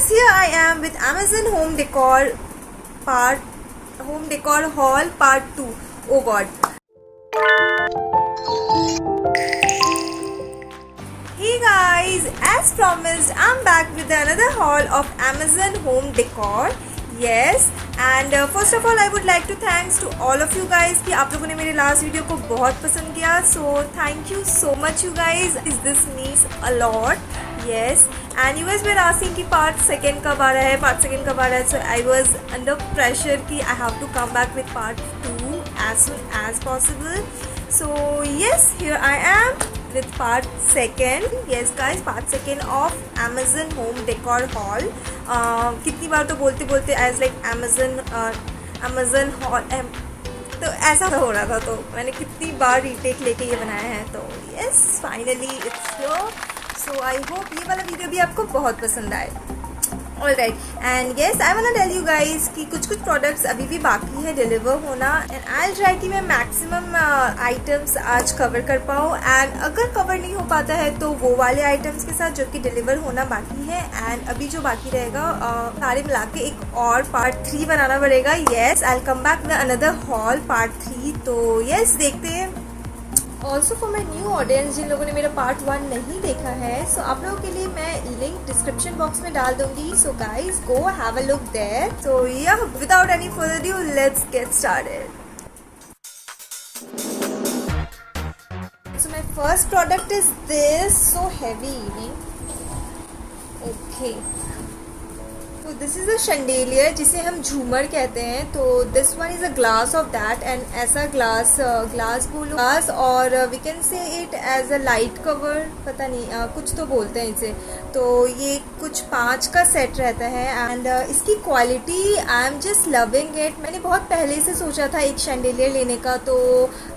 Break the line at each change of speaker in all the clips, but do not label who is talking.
guys, here I am with Amazon Home Decor Haul Part 2. Oh God. Hey guys, as promised, I'm back with another haul of Amazon Home Decor. Yes, and first of all I would like to thanks to all of you guys कि आप लोगों ने मेरे last video को बहुत पसंद किया. So thank you so much you guys. This means a lot. Yes, and you guys were asking कि part second कब आ रहा है. So I was under pressure कि I have to come back with part 2 as soon as possible. So yes, here I am with part second. Yes guys, part second of Amazon Home Decor Haul. कितनी बार तो बोलते as like Amazon Haul तो ऐसा हो रहा था, तो मैंने कितनी बार रीटेक लेके ये बनाया है. तो yes, finally it's here. So I hope ये वाला वीडियो भी आपको बहुत पसंद आए. Alright, and yes, I wanna tell you guys कि कुछ प्रोडक्ट्स अभी भी बाकी है डिलीवर होना, and I'll try कि मैं मैक्सिमम आइटम्स आज कवर कर पाऊँ. एंड अगर कवर नहीं हो पाता है तो वो वाले आइटम्स के साथ जो कि डिलीवर होना बाकी है. एंड अभी जो बाकी रहेगा सारे मिला के एक और पार्ट 3 बनाना पड़ेगा. Yes, I'll come back with another haul part 3. तो yes, देखते हैं. Also for my new audience जिन लोगों ने मेरा पार्ट 1 नहीं देखा है, सो आप लोगों के लिए मैं लिंक डिस्क्रिप्शन बॉक्स में डाल दूंगी. So guys go have a look there. So yeah without any further ado let's get started. So my first product is this so heavy. Okay, तो दिस इज़ अ शंडेलियर जिसे हम झूमर कहते हैं. तो this one is a glass of that, and ऐसा glass बोलो glass, और we can say it as a light cover, पता नहीं कुछ तो बोलते हैं इसे. तो ये कुछ 5 का सेट रहता है, एंड इसकी quality I am just loving it. मैंने बहुत पहले से सोचा था एक शंडेलियर लेने का, तो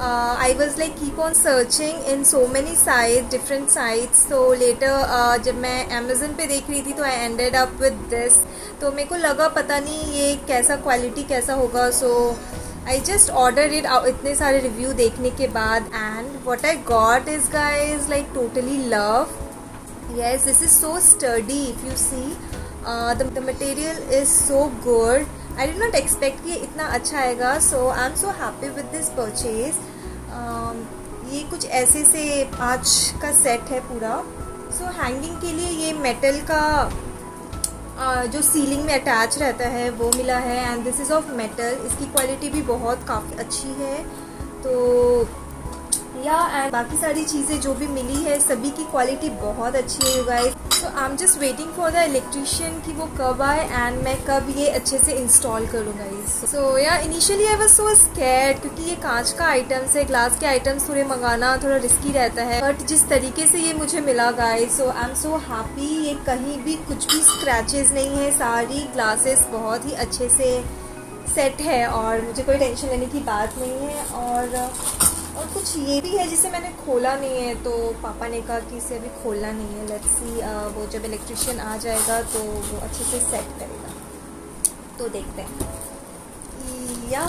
I was like keep on searching in so many site different sites. तो लेटर जब मैं अमेजन पे देख रही थी तो I ended up with this. तो मेरे को लगा पता नहीं ये कैसा क्वालिटी कैसा होगा. So I just order it इतने सारे रिव्यू देखने के बाद, and what I got is guys like totally love. Yes, this is so sturdy. If you see the material is so good. I did not expect कि इतना अच्छा आएगा. So I am so happy with this purchase. ये कुछ ऐसे से 5 का set है पूरा. सो हैंगिंग के लिए ये मेटल का जो सीलिंग में अटैच रहता है वो मिला है, and this is of metal. इसकी क्वालिटी भी बहुत काफ़ी अच्छी है. तो या एंड बाकी सारी चीज़ें जो भी मिली है सभी की क्वालिटी बहुत अच्छी है you guys. So I am just waiting for the electrician कि वो कब आए एंड मैं कब ये अच्छे से इंस्टॉल करूँ गाइस. सो या initially I was so scared क्योंकि ये कांच का आइटम्स है, ग्लास के आइटम्स थोड़े मंगाना थोड़ा रिस्की रहता है. बट जिस तरीके से ये मुझे मिला guys, so I am so happy. ये कहीं भी कुछ भी स्क्रैचेस नहीं है, सारी ग्लासेस बहुत ही अच्छे से सेट है और मुझे कोई टेंशन लेने की बात नहीं है. और कुछ ये भी है जिसे मैंने खोला नहीं है, तो पापा ने कहा कि इसे अभी खोलना नहीं है. लेट्स सी वो जब इलेक्ट्रिशियन आ जाएगा तो वो अच्छे से सेट करेगा, तो देखते हैं. या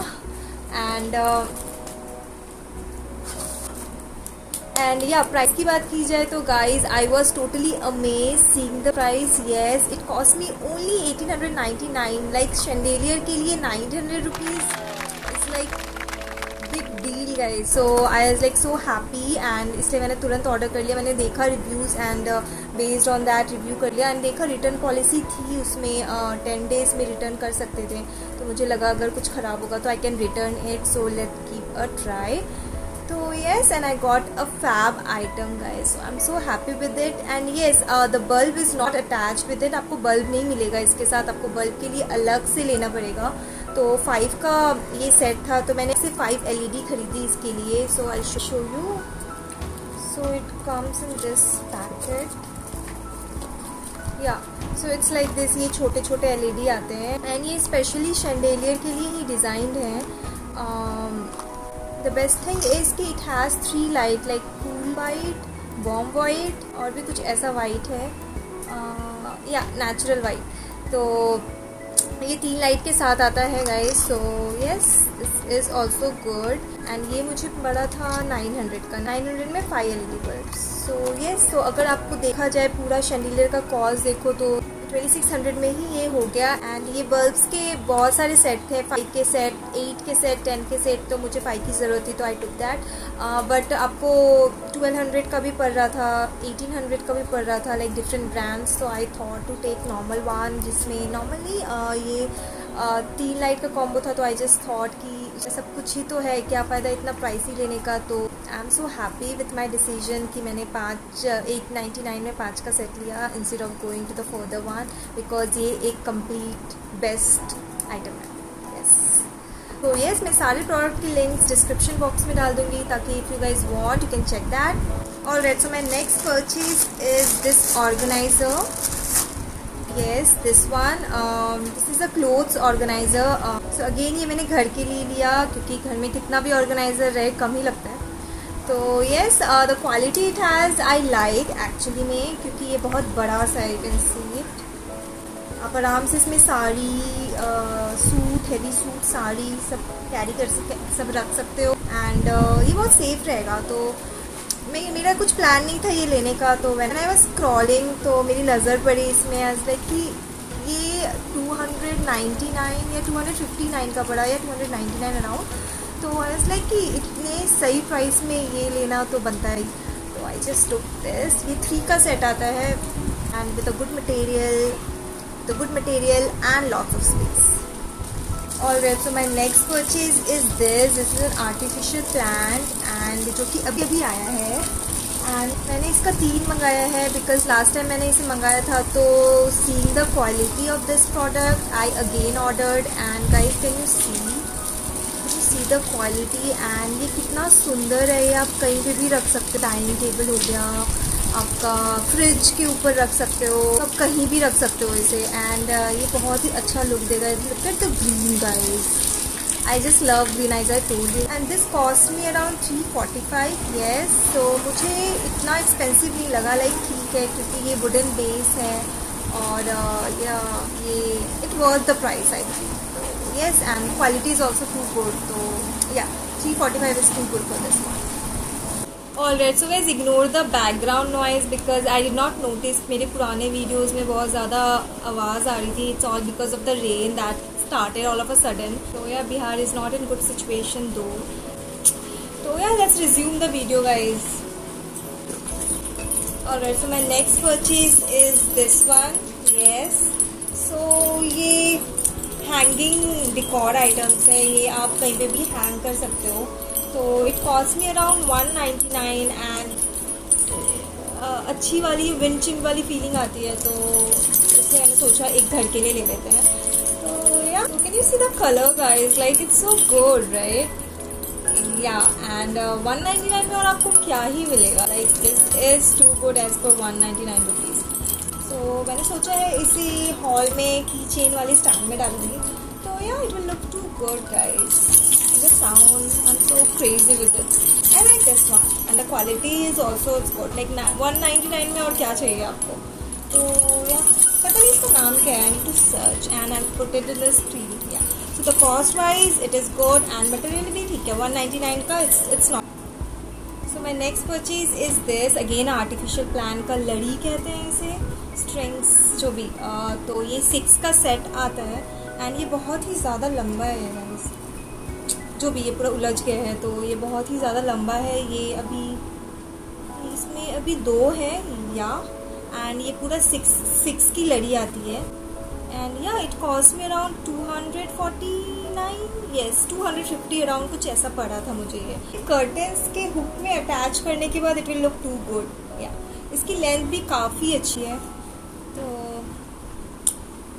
एंड या प्राइस की बात की जाए तो guys I was totally amaze seeing the price. Yes, it cost me only 1899. Like chandelier के लिए 900 rupees it's like big deal guys. So I was like so happy, and इसलिए मैंने तुरंत ऑर्डर कर लिया. मैंने देखा reviews and based on that review कर लिया, एंड देखा रिटर्न पॉलिसी थी उसमें 10 डेज़ में रिटर्न कर सकते थे. तो मुझे लगा अगर कुछ ख़राब होगा तो I can return it. So let keep a try. तो yes, and I got a fab item guys, so I'm so happy with it. And yes, the bulb is not attached with it. आपको bulb नहीं मिलेगा इसके साथ, आपको bulb के लिए अलग से लेना पड़ेगा. तो 5 का ये सेट था, तो मैंने सिर्फ 5 LED खरीदी इसके लिए. So I show you. So it comes in this packet. Yeah so it's like this. ये छोटे छोटे LED आते हैं, एंड ये स्पेशली शंडेलियर के लिए ही डिज़ाइंड है. The best thing is कि it has 3 light like cool white, warm white और भी कुछ ऐसा white है, या natural white. तो ये 3 लाइट के साथ आता है guys. So yes, this is also good. And ये मुझे पड़ा था 900 का. 900 में 5 LED बल्ब. सो यस, तो अगर आपको देखा जाए पूरा शंडेलियर का कॉस्ट देखो तो 2600 में ही ये हो गया। एंड ये बल्ब्स के बहुत सारे सेट थे, 5 के सेट, 8 के सेट, 10 के सेट, तो मुझे 5 की ज़रूरत थी तो आई टुक दैट। बट आपको 1200 का भी पड़ रहा था, 1800 का भी पड़ रहा था, लाइक डिफरेंट ब्रांड्स। तो I thought to take normal one, जिसमें नॉर्मली ये 3 लाइट का कॉम्बो था। तो आई जस्ट थॉट कि सब कुछ ही तो है, क्या फ़ायदा इतना प्राइसी लेने का। तो I am so happy with my decision कि मैंने 899 में 5 का सेट लिया instead of going to the further one, because ये एक कंप्लीट बेस्ट आइटम है। यस, तो यस, मैं सारे प्रोडक्ट की लिंक्स डिस्क्रिप्शन बॉक्स में डाल दूँगी, ताकि if you guys want you can check that. Alright, so my next purchase is this organiser. yes, this one, this is a clothes organizer. So again ये मैंने घर के लिए लिया, क्योंकि घर में कितना भी ऑर्गेनाइज़र रहे कम ही लगता है। तो yes, the quality it has I like actually में, क्योंकि ये बहुत बड़ा सा है, you can see it। आप आराम से इसमें sari, suit, heavy suit, sari सब कैरी कर सकते, सब रख सकते हो। एंड ये बहुत सेफ रहेगा। तो मेरा कुछ प्लान नहीं था ये लेने का, तो व्हेन आई वाज स्क्रॉलिंग तो मेरी नज़र पड़ी इसमें, एज लाइक कि ये 299 या 259 का पड़ा, या 299 अराउंड। तो आई वाज लाइक कि इतने सही प्राइस में ये लेना तो बनता है। तो आई जस्ट टुक दिस। ये 3 का सेट आता है, and with a good material and lots of space. Alright, so my next purchase is this is an artificial plant, and जो कि अभी अभी आया है। एंड मैंने इसका 3 मंगाया है, बिकॉज लास्ट टाइम मैंने इसे मंगाया था। तो seeing the quality of this product I again ordered, and guys can you see the quality, and ये कितना सुंदर है। ये आप कहीं पे भी रख सकते हो, डाइनिंग टेबल हो गया, आपका फ्रिज के ऊपर रख सकते हो, आप कहीं भी रख सकते हो इसे। एंड ये बहुत ही अच्छा लुक देगा। Look at the green guys, I just love green, I told you. And this cost me around 345। Yes, तो मुझे इतना एक्सपेंसिव नहीं लगा, लाइक ठीक है, क्योंकि ये वुडन बेस है, और ये it worth the price I think. Yes, and quality is also too good. तो yeah 345 is too good for this one. Alright, so guys ignore the background noise because I did not notice मेरे पुराने videos में बहुत ज़्यादा आवाज़ आ रही थी। It's all because of the rain that started all of a sudden. So yeah, Bihar is not in good situation though. So yeah, let's resume the video guys. Alright, so my next purchase is this one. Yes, so ये hanging decor items है, ये आप कहीं पे भी hang कर सकते हो। तो it cost me around 199, and अच्छी वाली विंचिंग वाली फीलिंग आती है, तो इसलिए मैंने सोचा एक घर के लिए ले लेते हैं। तो yeah can you see the colour guys, like it's so good right. Yeah and 199 में और आपको क्या ही मिलेगा, like this is too good as per 199 rupees. सो मैंने सोचा है इसी हॉल में की चेन वाली स्टैंड में डालूंगी। तो yeah it will look too good guys. The sound, I'm so crazy with it. I like this one, and the quality is also it's good. Like 199 में और क्या चाहिए आपको। तो yeah, पता नहीं इसका नाम क्या है, I need to search and I'll put it in the screen. Yeah, so the cost wise it is good, and material भी ठीक है। 199 का it's not. So my next purchase is this again artificial plant का लड़ी कहते हैं इसे, strings जो भी। तो ये 6 का सेट आता है, and ये बहुत ही ज़्यादा लंबा है guys, जो भी ये पूरा उलझ गया है। तो ये बहुत ही ज़्यादा लंबा है। ये अभी इसमें अभी 2 है या, एंड ये पूरा 6 की लड़ी आती है। एंड या इट कॉस्ट में अराउंड 249, यस 250 अराउंड कुछ ऐसा पड़ा था मुझे। ये कर्टन्स के हुक में अटैच करने के बाद it will look too good. Yeah इसकी लेंथ भी काफ़ी अच्छी है। तो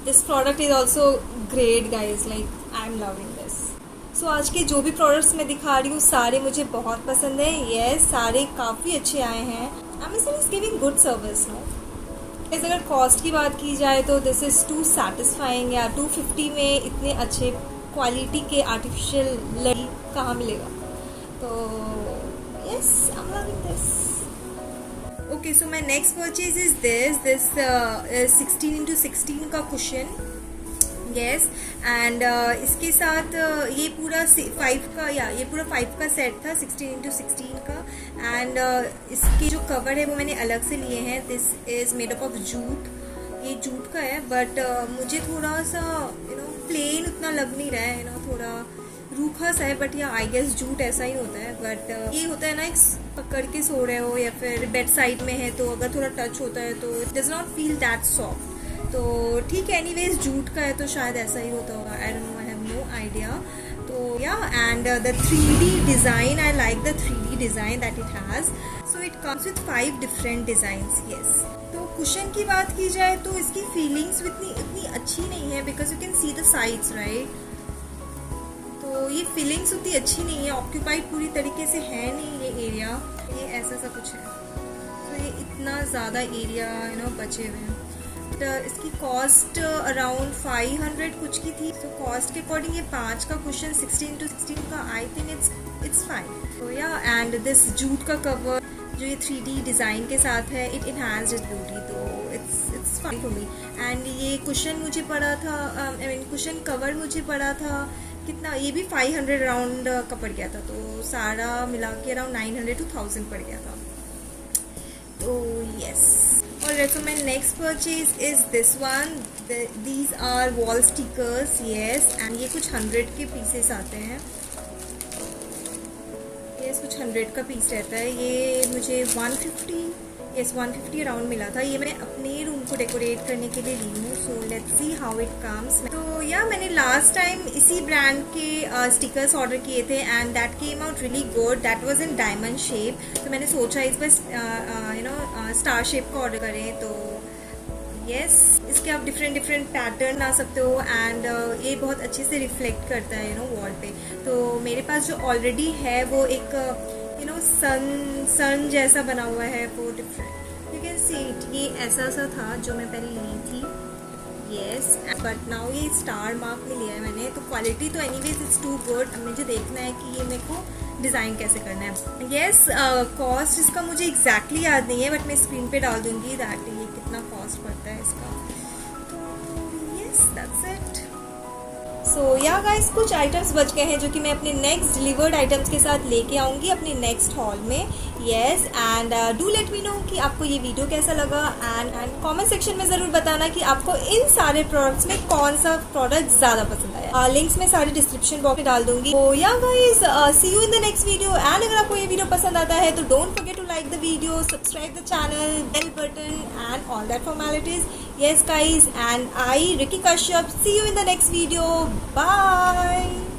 this product is also great guys, like I am loving this. So आज के जो भी प्रोडक्ट्स मैं दिखा रही हूँ सारे मुझे बहुत पसंद है। येस, सारे काफ़ी अच्छे आए हैं। Amazon is giving good service now. अगर कॉस्ट की बात की जाए तो दिस इज़ टू सेटिस्फाइंग। या 250 में इतने अच्छे क्वालिटी के आर्टिफिशियल लड़ी कहाँ मिलेगा। तो yes, I am loving this. Okay, so my next purchase is this 16x16 का कुशन। येस, एंड इसके साथ ये पूरा 5 का, या ये पूरा 5 का सेट था 16x16 का। एंड इसकी जो कवर है वो मैंने अलग से लिए हैं। This is made up of jute. ये जूट का है, बट मुझे थोड़ा सा प्लेन उतना लग नहीं रहा है, थोड़ा रूखा सा है, बट या आई गेस जूट ऐसा ही होता है। बट ये होता है ना, एक पकड़ के सो रहे हो या फिर बेड साइड में है तो अगर थोड़ा टच होता है तो it does not feel that soft. तो ठीक है, एनीवेज जूट का है तो शायद ऐसा ही होता होगा, I don't know, I have no idea. तो yeah and the 3D design, I like the 3D design that it has. So it comes with 5 different designs. Yes, तो कुशन की बात की जाए तो इसकी फीलिंग्स इतनी अच्छी नहीं है, because you can see the sides right. तो ये फीलिंग्स उतनी अच्छी नहीं है, ऑक्यूपाइड पूरी तरीके से है नहीं ये एरिया, ये ऐसा सा कुछ है। तो ये इतना ज़्यादा एरिया बचे हुए हैं। तो इसकी कॉस्ट अराउंड 500 कुछ की थी। तो कॉस्ट के अकॉर्डिंग ये 5 का कुशन 16 to 16 का, आई थिंक इट्स फाइन। तो या एंड दिस जूट का कवर जो ये 3D डिज़ाइन के साथ है, इट इनहांस्ड इट्स ब्यूटी, तो it's fine for me. And ये कुशन मुझे पड़ा था, आई मीन कुशन कवर मुझे पड़ा था कितना, ये भी 500 अराउंड का पड़ गया था। तो सारा मिला के अराउंड 900 to 1000 पड़ गया था। तो यस, और so my next purchase is this one. These are wall stickers, yes, and ये कुछ 100 के पीसेस आते हैं। ये कुछ 100 का पीस रहता है। ये मुझे 150 अराउंड मिला था। ये मैंने अपने रूम को डेकोरेट करने के लिए ली हूँ। So let's see how it comes. तो या मैंने लास्ट टाइम इसी ब्रांड के स्टिकर्स ऑर्डर किए थे and that came out really good. That was in diamond shape. तो मैंने सोचा इस बार स्टार शेप का ऑर्डर करें। तो यस, इसके आप डिफरेंट पैटर्न ला सकते हो एंड ये बहुत अच्छे से रिफ्लेक्ट करता है वॉल पे। तो मेरे पास जो ऑलरेडी है वो एक सन जैसा बना हुआ है, वो different, you can see it. ये ऐसा सा था जो मैं पहले ली थी, यस, बट नाउ ये स्टार मार्क में लिया है मैंने। तो क्वालिटी तो एनीवेज इट्स टू गुड। अब मुझे देखना है कि ये मेरे को डिज़ाइन कैसे करना है। यस, कॉस्ट इसका मुझे एग्जैक्टली याद नहीं है, बट मैं स्क्रीन पे डाल दूंगी दैट ये कितना कॉस्ट पड़ता है इसका। तो यस, दैट्स इट। सो या गाइस, कुछ आइटम्स बच गए हैं जो कि मैं अपने नेक्स्ट डिलीवर्ड आइटम्स के साथ लेके आऊँगी अपने नेक्स्ट हॉल में। Yes, and do let me know कि आपको ये वीडियो कैसा लगा एंड कमेंट सेक्शन में ज़रूर बताना कि आपको इन सारे प्रोडक्ट्स में कौन सा प्रोडक्ट ज़्यादा पसंद आया। लिंक्स मैं सारे डिस्क्रिप्शन बॉक्स में डाल दूंगी। तो yeah guys, see you in the next video. And अगर आपको ये वीडियो पसंद आता है तो don't forget to like the video, subscribe the channel, bell button and all that formalities. Yes guys, and I, Ricky Kashyap, see you in the next video. Bye.